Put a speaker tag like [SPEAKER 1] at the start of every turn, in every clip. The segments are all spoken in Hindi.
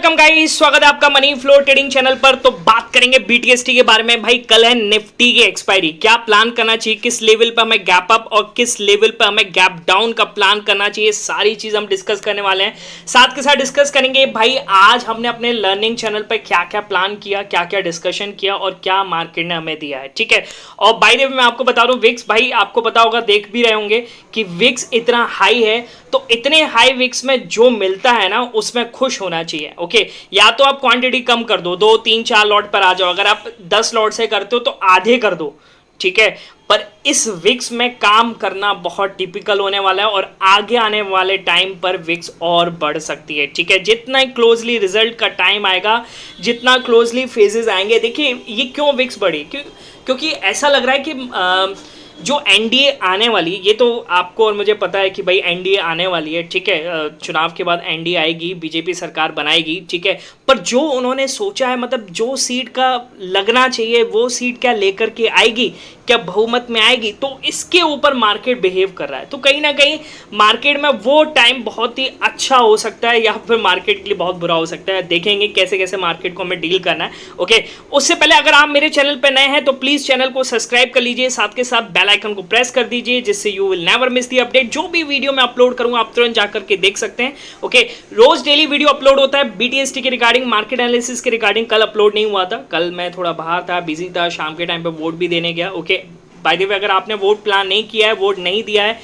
[SPEAKER 1] वेलकम गाइस, स्वागत है आपका मनी फ्लो ट्रेडिंग चैनल पर। तो बात करेंगे बीटीएसटी के बारे में। भाई कल है निफ्टी की एक्सपायरी, क्या प्लान करना चाहिए, किस लेवल पर हमें गैप अप और किस लेवल पर हमें गैप डाउन का प्लान करना चाहिए, सारी चीज हम डिस्कस करने वाले हैं। साथ के साथ डिस्कस करेंगे भाई आज हमने अपने लर्निंग चैनल पर क्या क्या प्लान किया, क्या क्या डिस्कशन किया और क्या मार्केट ने हमें दिया है, ठीक है। और बाय द वे मैं आपको बता दूं, विक्स भाई आपको पता होगा, देख भी रहे होंगे कि विक्स इतना हाई है, तो इतने हाई विक्स में जो मिलता है ना उसमें खुश होना चाहिए। ओके, या तो आप क्वांटिटी कम कर दो, 2 3 4 लॉट पर आ जाओ, अगर आप 10 लॉट से करते हो तो आधे कर दो, ठीक है। पर इस विक्स में काम करना बहुत टिपिकल होने वाला है और आगे आने वाले टाइम पर विक्स और बढ़ सकती है, ठीक है। जितना क्लोजली रिजल्ट का टाइम आएगा, जितना क्लोजली फेजेस आएंगे, देखिए ये क्यों विक्स बढ़ी, क्योंकि ऐसा लग रहा है कि जो एनडीए आने वाली, ये तो आपको और मुझे पता है कि भाई एनडीए आने वाली है, ठीक है। चुनाव के बाद एनडीए आएगी, बीजेपी सरकार बनाएगी, ठीक है। पर जो उन्होंने सोचा है, मतलब जो सीट का लगना चाहिए वो सीट क्या लेकर के आएगी, क्या बहुमत में आएगी, तो इसके ऊपर मार्केट बिहेव कर रहा है। तो कहीं ना कहीं मार्केट में वो टाइम बहुत ही अच्छा हो सकता है या फिर मार्केट के लिए बहुत बुरा हो सकता है। देखेंगे कैसे कैसे मार्केट को हमें डील करना है। ओके, उससे पहले अगर आप मेरे चैनल पर नए हैं तो प्लीज चैनल को सब्सक्राइब कर लीजिए, साथ के साथ बेल आइकन को प्रेस कर दीजिए, जिससे you will never miss the update. जो भी वीडियो मैं अपलोड करूंगा आप तुरंत जाकर के देख सकते हैं। ओके, रोज डेली वीडियो अपलोड होता है बीटीएसटी के रिगार्डिंग, मार्केट एनालिसिस के रिगार्डिंग। कल अपलोड नहीं हुआ था, कल मैं थोड़ा बाहर था, बिजी था, शाम के टाइम पे वोट भी देने गया। ओके, बाय द वे अगर आपने वोट प्लान नहीं किया है, वोट नहीं दिया है,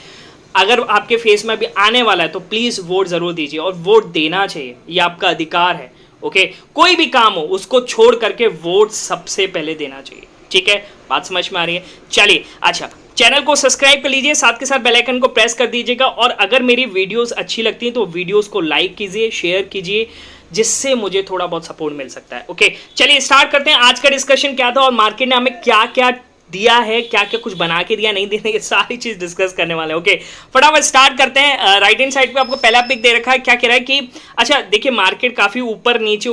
[SPEAKER 1] अगर आपके फेस में अभी आने वाला है तो प्लीज वोट जरूर दीजिए और वोट देना चाहिए, ये आपका अधिकार है। ओके, कोई भी काम हो उसको छोड़ करके वोट सबसे पहले देना चाहिए, ठीक है। बात समझ में आ रही है? चलिए, अच्छा, चैनल को सब्सक्राइब कर लीजिए, साथ के साथ बेल आइकन को प्रेस कर दीजिएगा और अगर मेरी वीडियोस अच्छी लगती हैं तो वीडियोस को लाइक कीजिए, शेयर कीजिए, जिससे मुझे थोड़ा बहुत सपोर्ट मिल सकता है। ओके, चलिए स्टार्ट करते हैं। आज का डिस्कशन क्या था और मार्केट ने हमें क्या क्या दिया है, क्या क्या कुछ बना के दिया, नहीं देने की सारी चीज डिस्कस करने वाले हैं। ओके, फटाफट स्टार्ट करते हैं। राइट हैंड साइड पे आपको पहला पिक दे रखा है, क्या कह रहा है कि अच्छा देखिए, मार्केट काफी ऊपर नीचे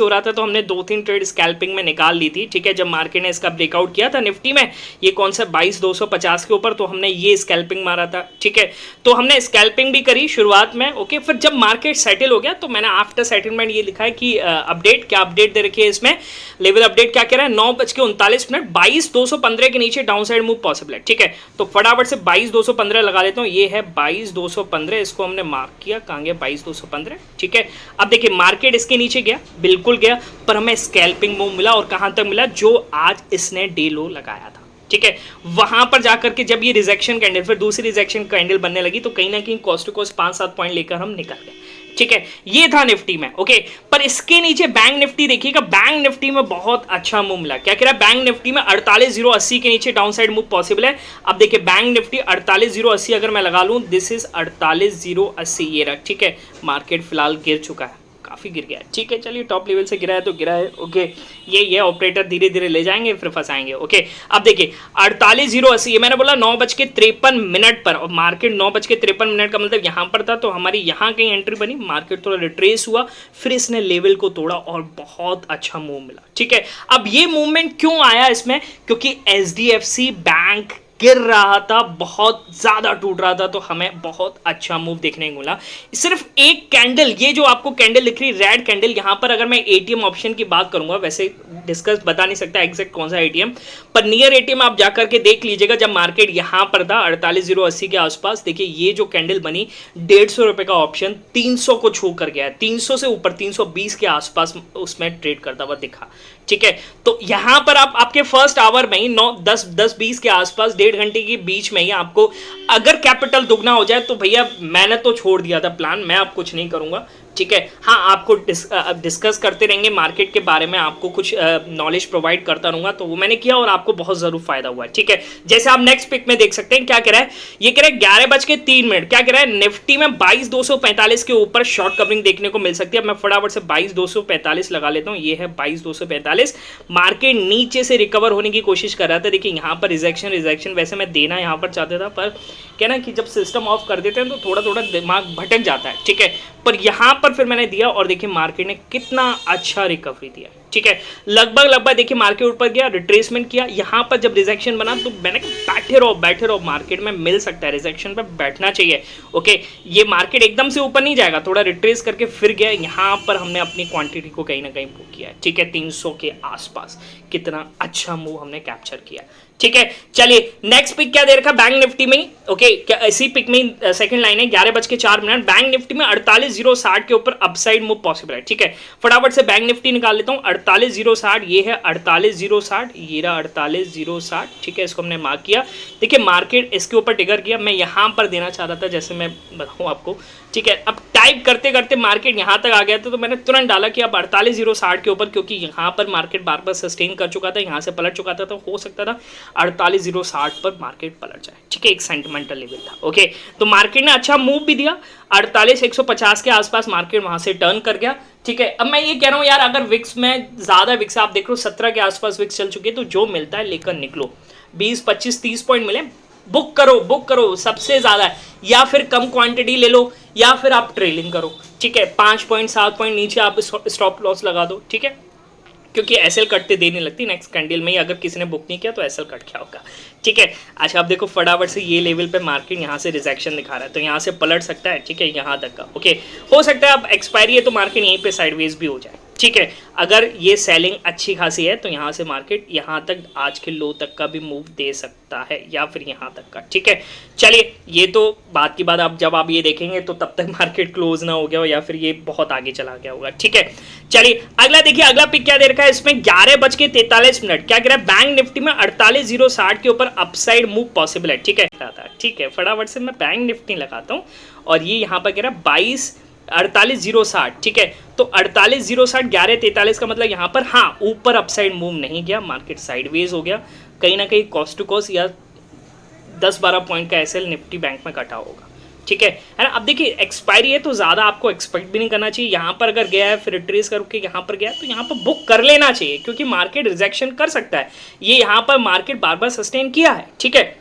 [SPEAKER 1] हो रहा था, तो हमने 2-3 ट्रेड स्कैल्पिंग में निकाल ली थी, ठीक है। जब मार्केट ने इसका ब्रेकआउट किया था निफ्टी में, ये कौन सा 22,250 के ऊपर, तो हमने ये स्कैल्पिंग मारा था, ठीक है। तो हमने स्कैल्पिंग भी करी शुरुआत में। ओके, फिर जब मार्केट सेटल हो गया तो मैंने आफ्टर सेटलमेंट ये लिखा है कि अपडेट, क्या अपडेट दे रखी है इसमें, लेवल अपडेट क्या कह रहा है, 9:39 22,215 के नीचे डाउन साइड मूव पॉसिबल है, ठीक है। तो फटाफट से 22,215 लगा लेता हूं, ये है 22,215, इसको हमने मार्क किया, कहां गया 22,215, ठीक है। अब देखिए मार्केट इसके नीचे गया, बिल्कुल गया, पर हमें स्कैल्पिंग मूव मिला और कहां तक मिला, जो आज इसने डे लो लगाया था, ठीक है। वहां पर जाकर के जब ये रिजेक्शन कैंडल, फिर दूसरी रिजेक्शन कैंडल बनने लगी, तो कहीं ना कहीं कॉस्ट टू कॉस्ट 5-7 पॉइंट लेकर हम निकल गए, ठीक है। ये था निफ्टी में। ओके, पर इसके नीचे बैंक निफ्टी देखिएगा, बैंक निफ्टी में बहुत अच्छा मूव मिला। क्या कह रहा है, बैंक निफ्टी में 48,080 के नीचे डाउन साइड मूव पॉसिबल है। अब देखिए बैंक निफ्टी 48,080 अगर मैं लगा लूं, दिस इज 48,080, ये रख, ठीक है। मार्केट फिलहाल गिर चुका है, काफी गिर गया है, ठीक है। चलिए टॉप लेवल से गिरा है तो गिरा है। ओके, ये ऑपरेटर धीरे धीरे ले जाएंगे, फिर फंसाएंगे। ओके, अब देखिए 48,080, ये मैंने बोला 9:53 पर, और मार्केट 9:53 का मतलब यहां पर था, तो हमारी यहां कहीं एंट्री बनी, मार्केट थोड़ा रिट्रेस हुआ, फिर इसने लेवल को तोड़ा और बहुत अच्छा मूव मिला, ठीक है। अब ये मूवमेंट क्यों आया इसमें, क्योंकि एचडीएफसी बैंक गिर रहा था, बहुत ज्यादा टूट रहा था, तो हमें बहुत अच्छा मूव देखने को मिला। सिर्फ एक कैंडल, ये जो आपको कैंडल दिख रही है रेड कैंडल, यहां पर अगर मैं एटीएम ऑप्शन की बात करूंगा, वैसे डिस्कस बता नहीं सकता एग्जैक्ट कौन सा एटीएम, पर नियर एटीएम आप जाकर के देख लीजिएगा। जब मार्केट यहां पर था 48,080 के आसपास, देखिए ये जो कैंडल बनी, 150 रुपए का ऑप्शन 300 को छू कर गया है, 300 से ऊपर 320 के आसपास उसमें ट्रेड करता हुआ दिखा, ठीक है। तो यहां पर आप आपके फर्स्ट आवर में ही 9-10-20 के आसपास, 1.5 घंटे के बीच में ही आपको अगर कैपिटल दुगना हो जाए तो भैया मैंने तो छोड़ दिया था प्लान, मैं अब कुछ नहीं करूंगा, ठीक है। हाँ, आपको डिस्कस करते रहेंगे मार्केट के बारे में, आपको कुछ नॉलेज प्रोवाइड करता रहूंगा, तो वो मैंने किया और आपको बहुत जरूर फायदा हुआ है, ठीक है। जैसे आप नेक्स्ट पिक में देख सकते हैं, क्या कह रहा है, ये कह रहा है 11:03, क्या कह रहा है, निफ्टी में 22,245 के ऊपर शॉर्ट कवरिंग देखने को मिल सकती है। मैं फटाफट से 22,245 लगा लेता हूँ, ये है 22,245। मार्केट नीचे से रिकवर होने की कोशिश कर रहा था, देखिए यहाँ पर रिजेक्शन, वैसे मैं देना यहाँ पर चाहता था, पर क्या ना कि जब सिस्टम ऑफ कर देते हैं तो थोड़ा थोड़ा दिमाग भटक जाता है, ठीक है। पर यहाँ पर फिर मैंने दिया और देखिए मार्केट ने कितना अच्छा रिकवरी दिया, ठीक है। लगभग देखिए मार्केट ऊपर गया, रिट्रेसमेंट किया, यहाँ पर जब रिजेक्शन बना तो मैंने कहा बैठे रहो, मार्केट में मिल सकता है, रिजेक्शन पर बैठना चाहिए, ओके। ये मार्केट एकदम से ऊपर नहीं जाएगा, थोड़ा रिट्रेस करके फिर गया, यहाँ पर हमने अपनी क्वांटिटी को कहीं ना कहीं बुक किया है, ठीक है, 300 के आसपास। कितना अच्छा मूव हमने कैप्चर किया, ठीक है। चलिए नेक्स्ट पिक क्या दे रखा बैंक निफ्टी में, ओके, क्या इसी पिक में सेकंड लाइन है 11:04 बैंक निफ्टी में 48,060 के ऊपर अपसाइड मूव पॉसिबल है, ठीक है। फटाफट से बैंक निफ्टी निकाल लेता हूं, 48,060, ये है 48,060, ये रहा 48,060, ठीक है, इसको हमने मार्क किया। देखिए मार्केट इसके ऊपर टिगर किया, मैं यहां पर देना चाह रहा था, जैसे मैं बताऊं आपको, ठीक है। अब टाइप करते करते मार्केट यहां तक आ गया था, तो मैंने तुरंत डाला कि अब 48,060 के ऊपर, क्योंकि यहां पर मार्केट बार बार सस्टेन कर चुका था, यहां से पलट चुका था, तो हो सकता था 48,060 पर मार्केट पलट जाए, ठीक है, एक सेंटिमेंटल लेवल था, ओके। तो मार्केट ने अच्छा मूव भी दिया, 48,150 के आसपास मार्केट वहां से टर्न कर गया, ठीक है। अब मैं ये कह रहा हूं यार, अगर विक्स में ज्यादा विक्स आप देख लो 17 के आसपास विक्स चल चुके हैं, तो जो मिलता है लेकर निकलो, 20, 25, 30 पॉइंट मिले, बुक करो सबसे ज्यादा, या फिर कम क्वांटिटी ले लो, या फिर आप ट्रेलिंग करो, ठीक है, 5 पॉइंट 7 पॉइंट नीचे आप स्टॉप लॉस लगा दो, ठीक है, क्योंकि एसएल कटते देर नहीं लगती, नेक्स्ट कैंडल में ही अगर किसी ने बुक नहीं किया तो एसएल कट गया होगा, ठीक है। अच्छा आप देखो फटाफट से ये लेवल पे मार्केट यहाँ से रिजेक्शन दिखा रहा है, तो यहाँ से पलट सकता है, ठीक है, यहाँ तक का, ओके। हो सकता है अब एक्सपायरी है तो मार्केट यहीं पे साइडवेज भी हो जाए, ठीक है। अगर ये सेलिंग अच्छी खासी है तो यहाँ से मार्केट यहाँ तक आज के लो तक का भी मूव दे सकता है, या फिर यहाँ तक का, ठीक है। चलिए ये तो बात की बात, आप जब आप ये देखेंगे तो तब तक मार्केट क्लोज ना हो गया हो, या फिर ये बहुत आगे चला गया होगा, ठीक है। चलिए अगला देखिए, अगला पिक क्या दे रखा है इसमें, 11:43 क्या कह रहा है, बैंक निफ्टी में 48,060 के ऊपर अपसाइड मूव पॉसिबल है, ठीक है, ठीक है। फटाफट से मैं बैंक निफ्टी लगाता हूँ, और ये यहाँ पर कह रहा है 48,060, ठीक है। तो 48,060 11:43 का मतलब यहाँ पर हाँ ऊपर अपसाइड मूव नहीं गया, मार्केट साइडवेज हो गया, कहीं ना कहीं कॉस्ट टू कॉस्ट या 10-12 पॉइंट का एसएल निफ्टी बैंक में कटा होगा, ठीक है ना। अब देखिए एक्सपायरी है तो ज़्यादा आपको एक्सपेक्ट भी नहीं करना चाहिए, यहाँ पर अगर गया है फिर रिट्रेस करके यहाँ पर गया तो यहाँ पर बुक कर लेना चाहिए, क्योंकि मार्केट रिजेक्शन कर सकता है, ये यहाँ पर मार्केट बार बार सस्टेन किया है, ठीक है।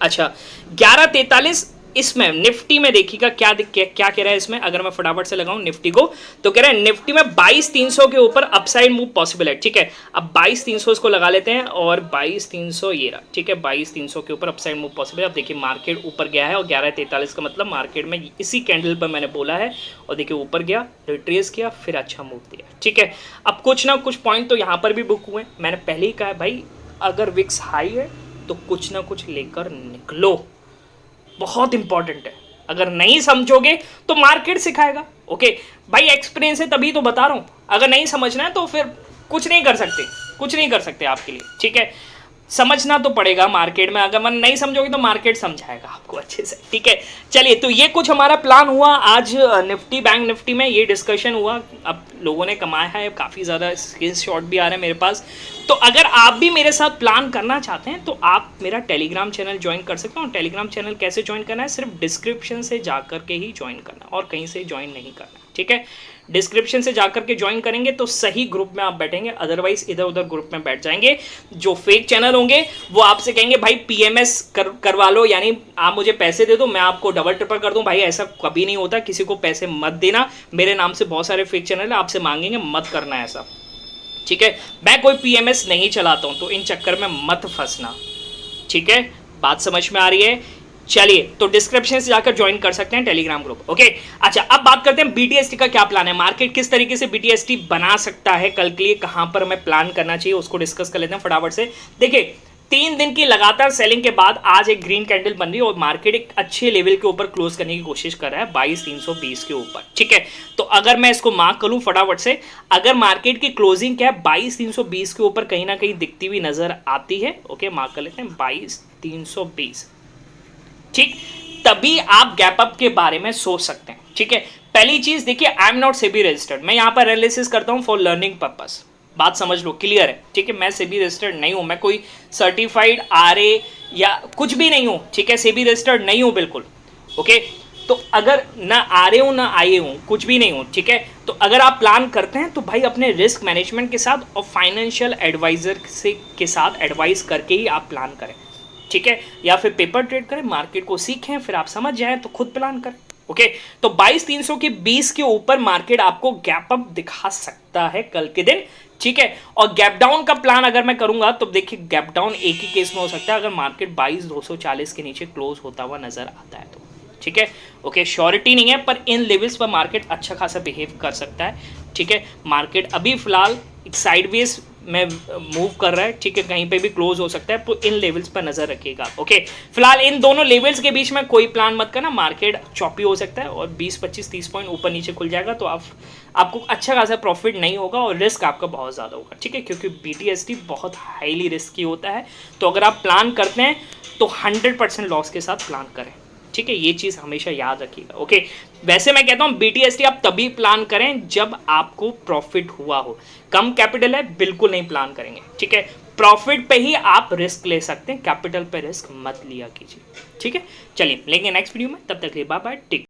[SPEAKER 1] अच्छा 11:43 इसमें निफ्टी में देखिएगा क्या कह रहा है इसमें, अगर मैं फटाफट से लगाऊं निफ्टी को, तो कह रहा है निफ्टी में 22,300 के ऊपर अपसाइड मूव पॉसिबल है, ठीक है। अब 22,300 इसको लगा लेते हैं, और 22,300 ये रहा, ठीक है, 22,300 के ऊपर अपसाइड मूव पॉसिबल है। अब देखिए मार्केट ऊपर गया है, और 11:43 का मतलब मार्केट में इसी कैंडल पर मैंने बोला है, और देखिए ऊपर गया, रिट्रेस किया, फिर अच्छा मूव दिया, ठीक है। अब कुछ ना कुछ पॉइंट तो यहाँ पर भी बुक हुए, मैंने पहले ही कहा है भाई अगर विक्स हाई है तो कुछ ना कुछ लेकर निकलो, बहुत इंपॉर्टेंट है, अगर नहीं समझोगे तो मार्केट सिखाएगा, ओके भाई, एक्सपीरियंस है तभी तो बता रहा हूं, अगर नहीं समझना है तो फिर कुछ नहीं कर सकते आपके लिए, ठीक है। समझना तो पड़ेगा मार्केट में, अगर मन नहीं समझोगे तो मार्केट समझाएगा आपको अच्छे से, ठीक है। चलिए तो ये कुछ हमारा प्लान हुआ आज निफ्टी बैंक निफ्टी में, ये डिस्कशन हुआ, अब लोगों ने कमाया है, काफ़ी ज़्यादा स्क्रीनशॉट भी आ रहे हैं मेरे पास। तो अगर आप भी मेरे साथ प्लान करना चाहते हैं तो आप मेरा टेलीग्राम चैनल ज्वाइन कर सकते हो। टेलीग्राम चैनल कैसे ज्वाइन करना है, सिर्फ डिस्क्रिप्शन से जा करके ही ज्वाइन करना, और कहीं से ज्वाइन नहीं करना, ठीक है। डिस्क्रिप्शन से जाकर के ज्वाइन करेंगे तो सही ग्रुप में आप बैठेंगे, अदरवाइज इधर उधर ग्रुप में बैठ जाएंगे। जो फेक चैनल होंगे वो आपसे कहेंगे भाई पीएमएस करवा लो, यानी आप मुझे पैसे दे दो मैं आपको डबल ट्रिपल कर दूं। भाई ऐसा कभी नहीं होता, किसी को पैसे मत देना, मेरे नाम से बहुत सारे फेक चैनल है, आपसे मांगेंगे, मत करना ऐसा, ठीक है। मैं कोई पीएमएस नहीं चलाता हूं, तो इन चक्कर में मत फंसना, ठीक है। बात समझ में आ रही है। चलिए तो डिस्क्रिप्शन से जाकर ज्वाइन कर सकते हैं टेलीग्राम ग्रुप, ओके। अच्छा अब बात करते हैं बीटीएसटी का क्या प्लान है, मार्केट किस तरीके से बीटीएसटी बना सकता है कल के लिए, कहां पर हमें प्लान करना चाहिए उसको डिस्कस कर लेते हैं फटाफट से। देखिए 3 दिन की लगातार सेलिंग के बाद आज एक ग्रीन कैंडल बन रही है, और मार्केट एक अच्छे लेवल के ऊपर क्लोज करने की कोशिश कर रहा है 22,320 के ऊपर, ठीक है। तो अगर मैं इसको मार्क करूं फटाफट से, अगर मार्केट की क्लोजिंग क्या है 22,320 के ऊपर कहीं ना कहीं दिखती हुई नजर आती है, ओके, मार्क कर लेते हैं 22,320, ठीक, तभी आप गैप अप के बारे में सोच सकते हैं, ठीक है। पहली चीज देखिए, I am not SEBI registered, मैं यहाँ पर एनालिसिस करता हूँ फॉर लर्निंग पर्पस, बात समझ लो, क्लियर है, ठीक है। मैं सेबी रजिस्टर्ड नहीं हूँ, मैं कोई सर्टिफाइड आरए या कुछ भी नहीं हूँ, ठीक है, सेबी रजिस्टर्ड नहीं हूँ बिल्कुल, ओके। तो अगर ना आरए हूँ ना आईए हूँ, कुछ भी नहीं हूँ, ठीक है। तो अगर आप प्लान करते हैं तो भाई अपने रिस्क मैनेजमेंट के साथ और फाइनेंशियल एडवाइजर के साथ एडवाइस करके ही आप प्लान करें, ठीक है, या फिर पेपर ट्रेड करें, मार्केट को सीखें, फिर आप समझ जाएं तो खुद प्लान करें, ओके तो 22,300 की 20 के ऊपर मार्केट आपको गैप अप दिखा सकता है कल के दिन, ठीक है। और गैप डाउन का प्लान अगर मैं करूंगा तो देखिए गैप डाउन एक ही केस में हो सकता है, अगर मार्केट 22,240 के नीचे क्लोज होता हुआ नजर आता है तो, ठीक है। ओके श्योरिटी नहीं है पर इन लेवल्स पर मार्केट अच्छा खासा बिहेव कर सकता है, ठीक है। मार्केट अभी फिलहाल एक साइडवेज में मूव कर रहा है, ठीक है, कहीं पे भी क्लोज हो सकता है, तो इन लेवल्स पर नजर रखिएगा। ओके फिलहाल इन दोनों लेवल्स के बीच में कोई प्लान मत करना, मार्केट चॉपी हो सकता है और 20 25 30 पॉइंट ऊपर नीचे खुल जाएगा तो आपको अच्छा खासा प्रॉफिट नहीं होगा और रिस्क आपका बहुत ज़्यादा होगा, ठीक है, क्योंकि BTST बहुत हाईली रिस्की होता है। तो अगर आप प्लान करते हैं तो 100% लॉस के साथ प्लान करें, ठीक है, ये चीज़ हमेशा याद रखिएगा। ओके वैसे मैं कहता हूँ BTST आप तभी प्लान करें जब आपको प्रॉफिट हुआ हो, कम कैपिटल है बिल्कुल नहीं प्लान करेंगे, ठीक है। प्रॉफिट पे ही आप रिस्क ले सकते हैं, कैपिटल पे रिस्क मत लिया कीजिए, ठीक है। चलिए लेंगे नेक्स्ट वीडियो में, तब तक के लिए बाय बाय, टेक।